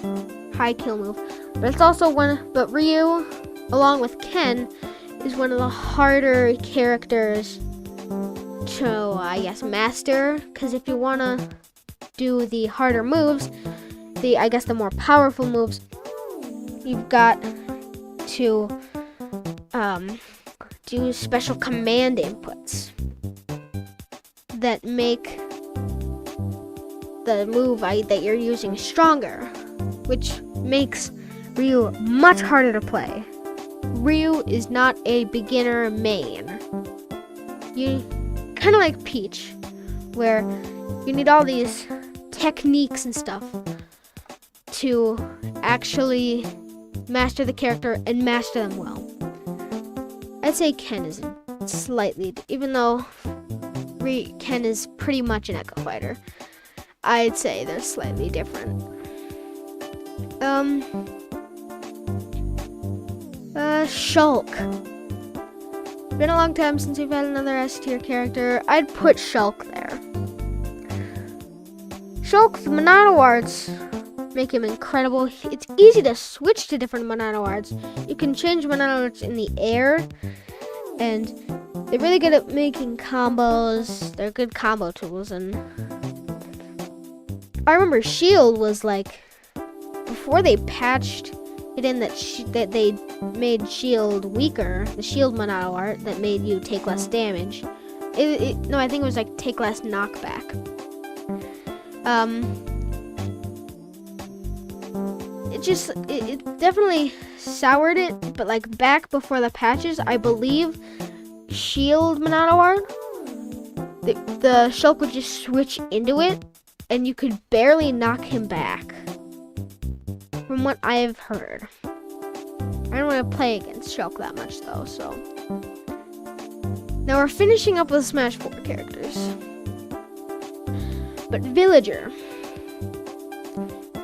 high kill move. But it's also but Ryu, along with Ken, is one of the harder characters to, I guess, master. Because if you want to do the harder moves, the more powerful moves, you've got to do special command inputs that make the move that you're using stronger, which makes Ryu much harder to play. Ryu is not a beginner main. You kind of like Peach, where you need all these techniques and stuff to actually master the character and master them well. I'd say Ken is slightly, even though Ken is pretty much an Echo Fighter, I'd say they're slightly different. Shulk. Been a long time since we've had another S tier character. I'd put Shulk there. Shulk, the Monado arts make him incredible. It's easy to switch to different Monado arts. You can change Monado arts in the air, and they're really good at making combos. They're good combo tools, and I remember Shield was like, before they patched it in that they made Shield weaker, the Shield Monado art that made you take less damage. No, I think it was like take less knockback. It definitely soured it, but like back before the patches, I believe Shield Monado art, the Shulk would just switch into it, and you could barely knock him back. From what I've heard. I don't want to play against Shulk that much though, so. Now we're finishing up with Smash 4 characters. But Villager.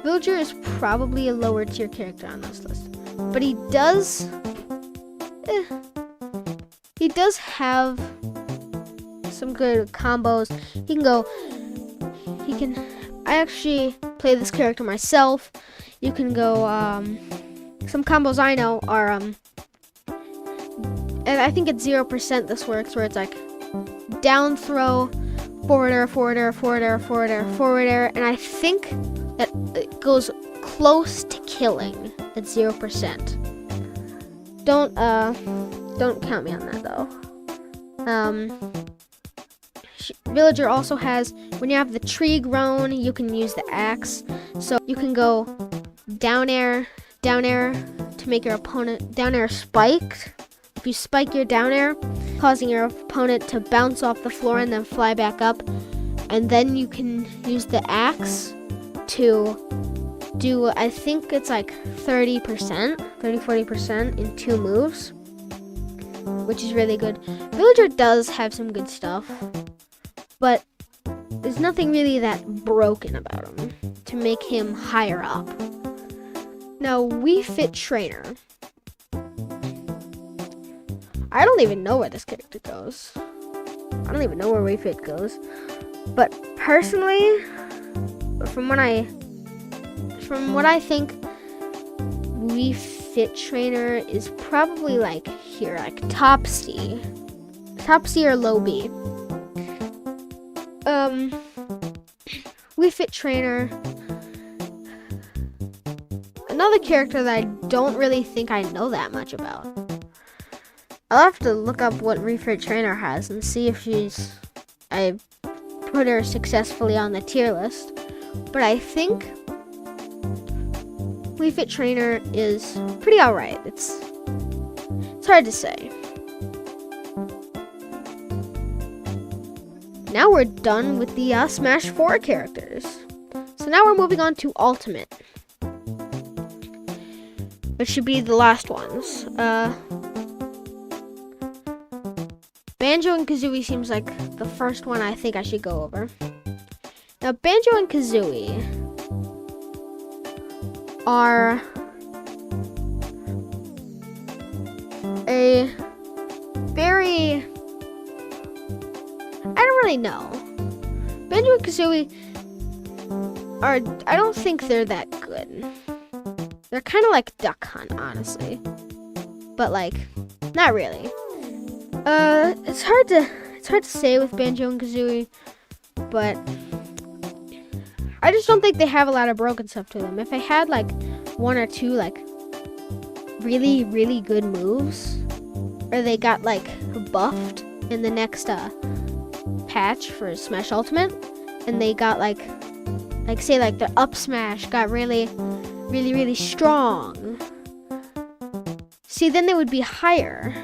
Villager is probably a lower tier character on this list. But he does have some good combos. I actually play this character myself. You can go, some combos I know are, and I think it's 0% this works, where it's like down throw, forward air, forward air, forward air, forward air, forward air, and I think that it goes close to killing at 0%. Don't count me on that though. Villager also has, when you have the tree grown, you can use the axe. So you can go down air to make your opponent down air spiked. If you spike your down air, causing your opponent to bounce off the floor and then fly back up, and then you can use the axe to do, I think it's like 30%, in 2 moves, which is really good. Villager does have some good stuff, but there's nothing really that broken about him to make him higher up. Now, Wii Fit Trainer. I don't even know where this character goes. I don't even know where Wii Fit goes. But personally, from what I think, Wii Fit Trainer is probably like here, like top C or low B. Wii Fit Trainer. Another character that I don't really think I know that much about. I'll have to look up what Wii Fit Trainer has and see if I put her successfully on the tier list. But I think Wii Fit Trainer is pretty alright. It's hard to say. Now we're done with the Smash 4 characters. So now we're moving on to Ultimate, which should be the last ones. Banjo and Kazooie seems like the first one I think I should go over. Now, Banjo and Kazooie are a very... I don't really know. Banjo and Kazooie are... I don't think they're that good. They're kind of like Duck Hunt, honestly. But, like, not really. It's hard to say with Banjo and Kazooie, but I just don't think they have a lot of broken stuff to them. If they had like 1 or 2 like really, really good moves, or they got like buffed in the next patch for Smash Ultimate, and they got like say like the up smash got really, really, really strong. See, then they would be higher.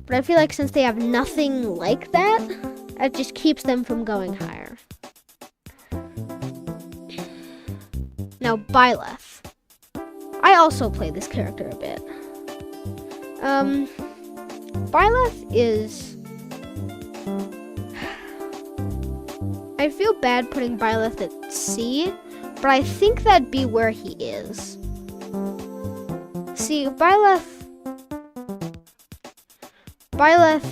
But I feel like since they have nothing like that, it just keeps them from going higher. Now, Byleth. I also play this character a bit. Byleth is... I feel bad putting Byleth at C, but I think that'd be where he is. See, Byleth... Byleth,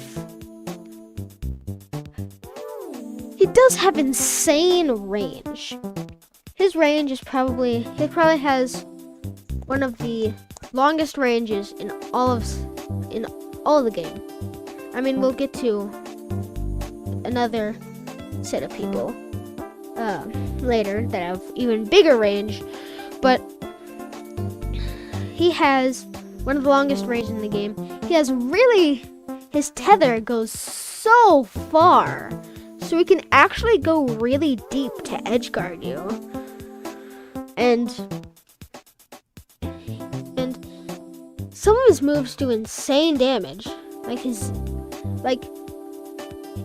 he does have insane range. His range is probably, he probably has one of the longest ranges in all of the game. I mean, we'll get to another set of people later that have even bigger range, but he has one of the longest range in the game. He has his tether goes so far, so he can actually go really deep to edgeguard you. And some of his moves do insane damage.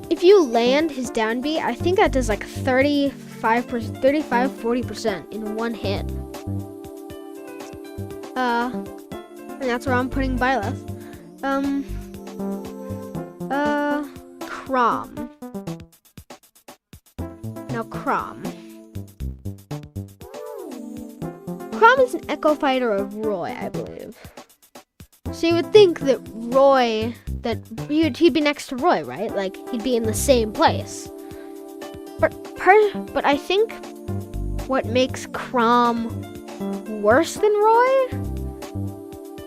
If you land his down B, I think that does like 40% in one hit. And that's where I'm putting Byleth. Chrom. Now Chrom. Chrom is an Echo Fighter of Roy, I believe. So you would think that he'd be next to Roy, right? Like, he'd be in the same place. But I think what makes Chrom worse than Roy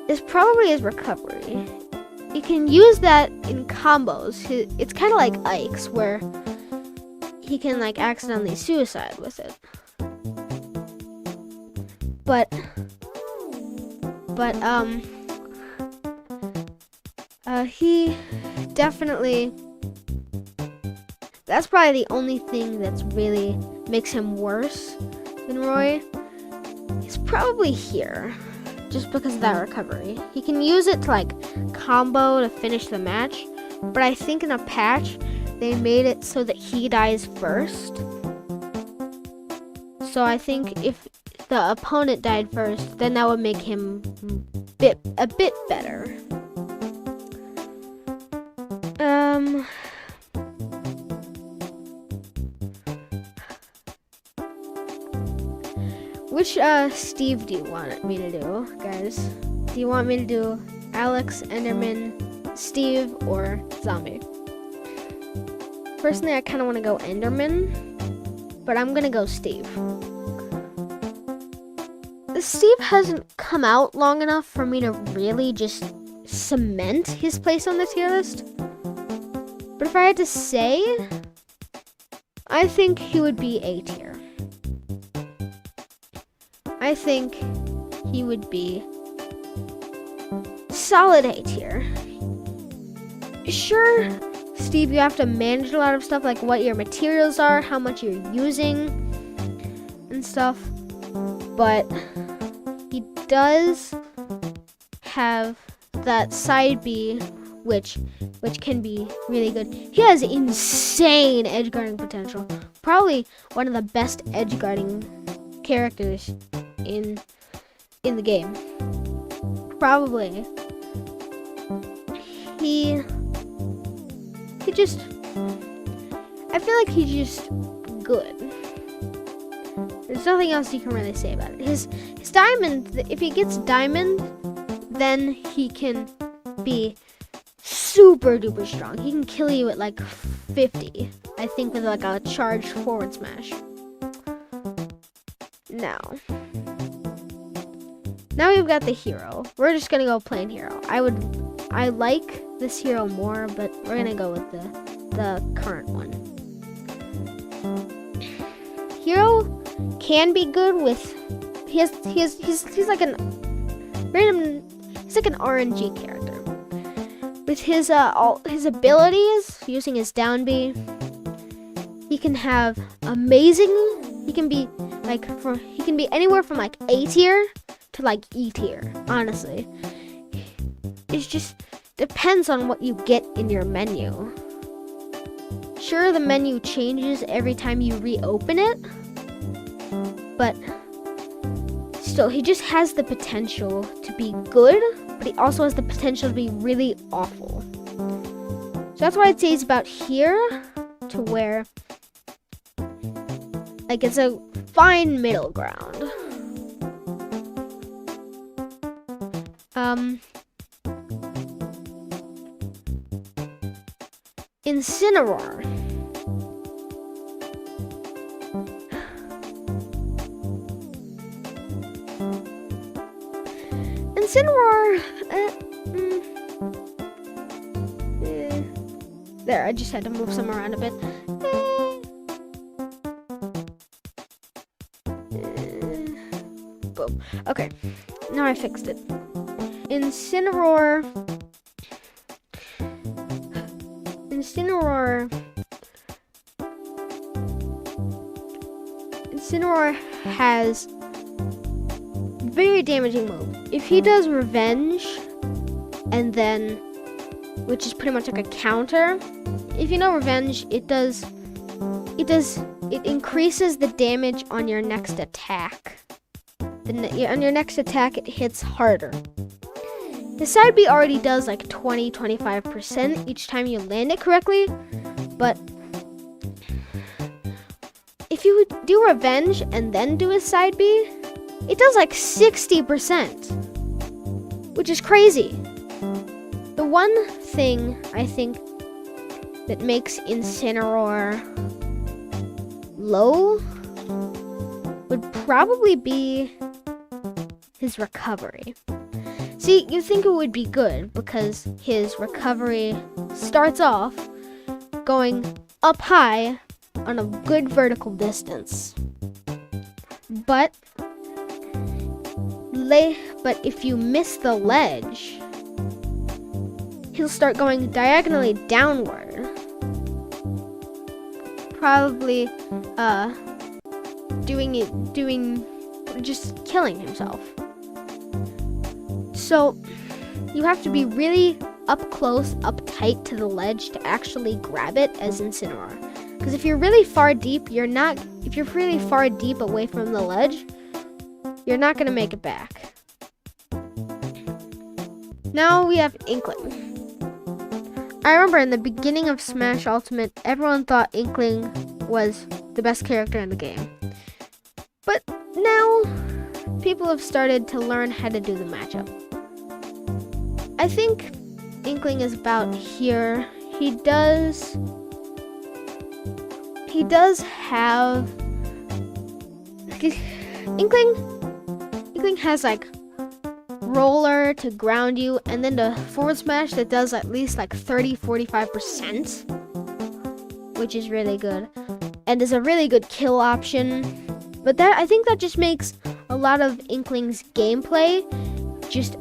is probably his recovery. You can use that in combos. It's kind of like Ike's, where he can like accidentally suicide with it. But he definitely, that's probably the only thing that's really makes him worse than Roy. He's probably here, just because of that recovery. He can use it to like combo to finish the match, but I think in a patch they made it so that he dies first. So I think if the opponent died first, then that would make him a bit better. Which Steve do you want me to do, guys? Do you want me to do Alex, Enderman, Steve, or Zombie? Personally, I kind of want to go Enderman, but I'm gonna go Steve. Steve hasn't come out long enough for me to really just cement his place on the tier list. But if I had to say, I think he would be A tier. I think he would be solid A tier. Sure, Steve, you have to manage a lot of stuff, like what your materials are, how much you're using, and stuff. But he does have that side B, which can be really good. He has insane edge guarding potential. Probably one of the best edge guarding characters in the game. Probably. I feel like he's just good. There's nothing else you can really say about it. His diamond, if he gets diamond, then he can be super duper strong. He can kill you at like 50, I think, with like a charged forward smash. Now we've got the hero. We're just gonna go plain hero. I like this hero more, but we're gonna go with the current one. Hero can be good with, he's like an random, he's like an RNG character. With his abilities, using his down B, he can have amazing, he can be anywhere from like A tier to like E tier, honestly. It just depends on what you get in your menu. Sure, the menu changes every time you reopen it, but still, he just has the potential to be good, but he also has the potential to be really awful. So that's why I'd say he's about here to where, like, it's a fine middle ground. Incineroar. Incineroar. There, I just had to move some around a bit. Boom. Okay, now I fixed it. Incineroar has very damaging move. If he does Revenge, and then, which is pretty much like a counter. If you know Revenge, it increases the damage on your next attack. On your next attack, it hits harder. The side B already does like 20-25% each time you land it correctly, but if you do Revenge and then do a side B, it does like 60%, which is crazy. The one thing I think that makes Incineroar low would probably be his recovery. See, you think it would be good because his recovery starts off going up high on a good vertical distance. But if you miss the ledge, he'll start going diagonally downward. Probably just killing himself. So you have to be really up close, up tight to the ledge to actually grab it as Incineroar. Because if you're really far deep, if you're really far deep away from the ledge, you're not gonna make it back. Now we have Inkling. I remember in the beginning of Smash Ultimate, everyone thought Inkling was the best character in the game. But now, people have started to learn how to do the matchup. I think Inkling is about here. He does have... Inkling has like roller to ground you, and then the forward smash that does at least like 30-45%, which is really good, and is a really good kill option. But I think that just makes a lot of Inkling's gameplay just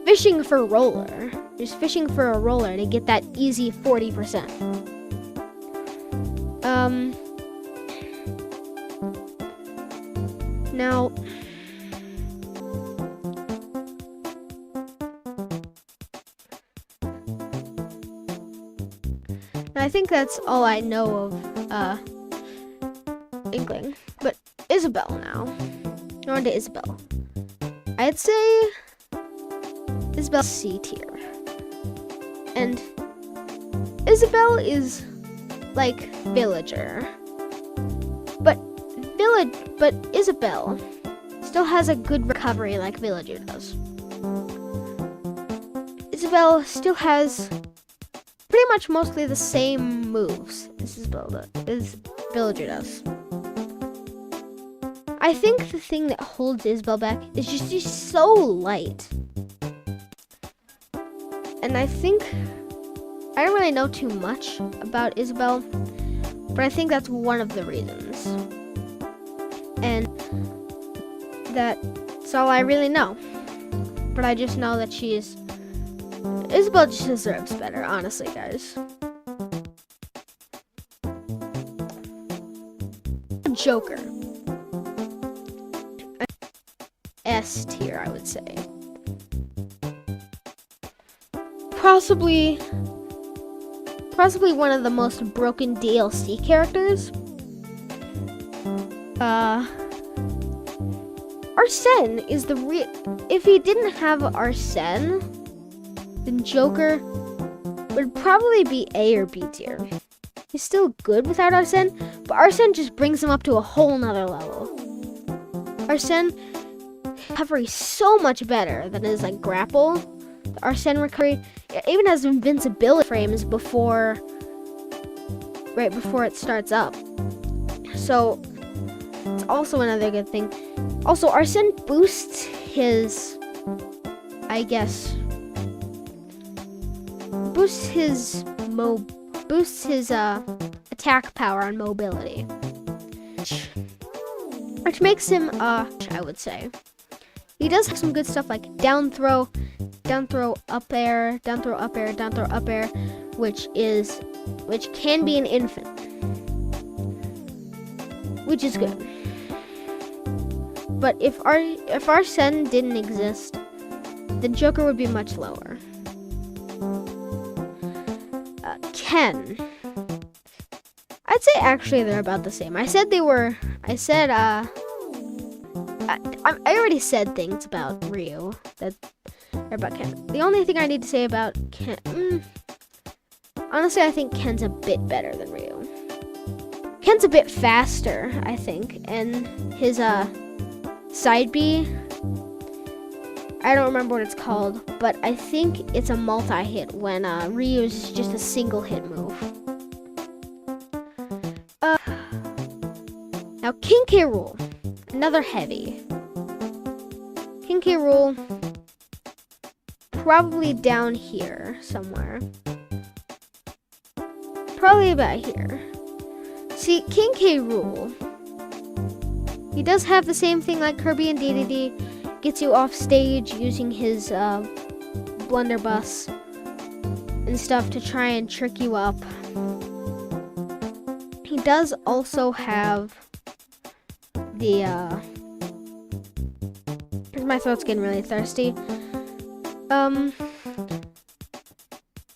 fishing for roller, fishing for a roller to get that easy 40%. Now, I think that's all I know of Inkling. But Isabelle now. On to Isabelle. I'd say Isabelle C tier. And Isabelle is like Villager. But Isabelle still has a good recovery like Villager does. Isabelle still has pretty much mostly the same moves as Villager does. I think the thing that holds Isabelle back is just she's so light. And I think I don't really know too much about Isabelle, but I think that's one of the reasons. And that's all I really know. But I just know that Isabelle just deserves better, honestly, guys. Joker. S tier, I would say. Possibly one of the most broken DLC characters. Arsene is if he didn't have Arsene, then Joker would probably be A or B tier. He's still good without Arsene, but Arsene just brings him up to a whole nother level. Arsene recovery so much better than his like grapple Arsene recovery. It even has invincibility frames before, right before it starts up. So it's also another good thing. Also, Arsene boosts his, I guess, boosts his attack power and mobility, which makes him I would say. He does have some good stuff like down throw, up air, down throw, up air, down throw, up air, which can be an infant, which is good. But if Arsene didn't exist, the Joker would be much lower. Ken. I'd say actually they're about the same. I already said things about Ryu that are about Ken. The only thing I need to say about Ken, honestly, I think Ken's a bit better than Ryu. Ken's a bit faster, I think, and his side B, I don't remember what it's called, but I think it's a multi-hit when Ryu's is just a single hit move. Now King K. Rool, another heavy. King K. Rool, probably down here somewhere. Probably about here. See, King K. Rool, he does have the same thing like Kirby and DDD. Gets you off stage using his blunderbuss and stuff to try and trick you up. He does also have the my throat's getting really thirsty.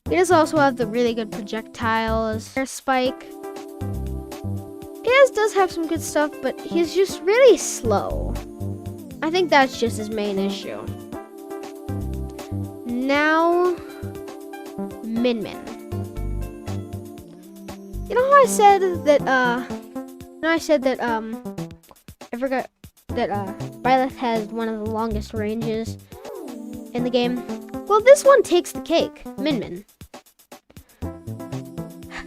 He does also have the really good projectiles, air spike. He does have some good stuff, but he's just really slow. I think that's just his main issue. Now, Min Min. You know how I said that, I forgot that, Byleth has one of the longest ranges in the game? Well, this one takes the cake, Min Min.